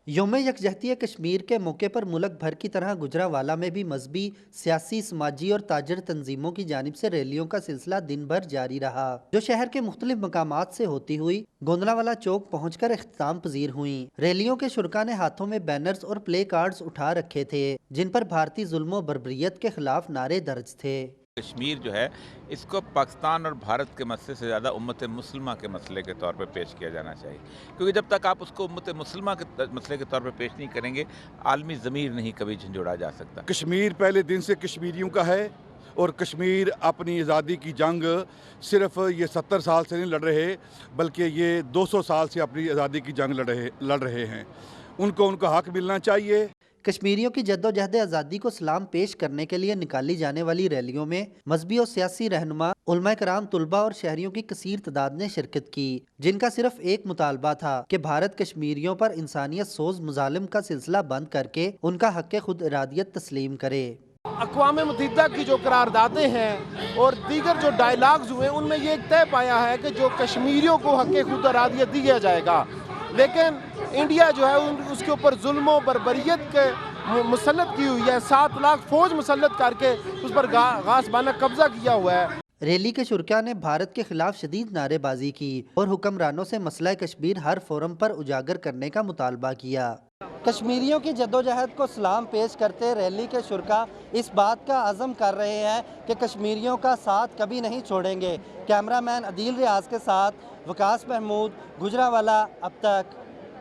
یوم یکجہتی کشمیر کے موقع پر ملک بھر کی طرح گجرانوالہ میں بھی مذہبی، سیاسی، سماجی اور تاجر تنظیموں کی جانب سے ریلیوں کا سلسلہ دن بھر جاری رہا، جو شہر کے مختلف مقامات سے ہوتی ہوئی گوندلانوالہ چوک پہنچ کر اختتام پذیر ہوئیں۔ ریلیوں کے شرکا نے ہاتھوں میں بینرز اور پلے کارڈز اٹھا رکھے تھے جن پر بھارتی ظلم و بربریت کے خلاف نعرے درج تھے۔ کشمیر جو ہے اس کو پاکستان اور بھارت کے مسئلے سے زیادہ امت مسلمہ کے مسئلے کے طور پہ پیش کیا جانا چاہیے، کیونکہ جب تک آپ اس کو امت مسلمہ کے مسئلے کے طور پہ پیش نہیں کریں گے، عالمی ضمیر نہیں کبھی جھنجھوڑا جا سکتا۔ کشمیر پہلے دن سے کشمیریوں کا ہے اور کشمیر اپنی آزادی کی جنگ صرف یہ 70 سال سے نہیں لڑ رہے بلکہ یہ 200 سال سے اپنی آزادی کی جنگ لڑ رہے ہیں۔ ان کا حق ملنا چاہیے۔ کشمیریوں کی جدوجہد آزادی کو سلام پیش کرنے کے لیے نکالی جانے والی ریلیوں میں مذہبی اور سیاسی رہنما، علماء کرام، طلباء اور شہریوں کی کثیر تعداد نے شرکت کی، جن کا صرف ایک مطالبہ تھا کہ بھارت کشمیریوں پر انسانیت سوز مظالم کا سلسلہ بند کر کے ان کا حق خود ارادیت تسلیم کرے۔ اقوام متحدہ کی جو قراردادیں ہیں اور دیگر جو ڈائیلاگز ہوئے ان میں یہ طے پایا ہے کہ جو کشمیریوں کو حق خود ارادیت دیا جائے گا، لیکن انڈیا جو ہے اس کے اوپر ظلم و بربریت کے مسلط کی ہوئی ہے، 7 لاکھ فوج مسلط کر کے اس پر غاصبانہ قبضہ کیا ہوا ہے۔ ریلی کے شرکا نے بھارت کے خلاف شدید نعرے بازی کی اور حکمرانوں سے مسئلہ کشمیر ہر فورم پر اجاگر کرنے کا مطالبہ کیا۔ کشمیریوں کی جدوجہد کو سلام پیش کرتے ریلی کے شرکا اس بات کا عزم کر رہے ہیں کہ کشمیریوں کا ساتھ کبھی نہیں چھوڑیں گے۔ کیمرہ مین عدیل ریاض کے ساتھ وکاس محمود، گجرانوالہ اب تک۔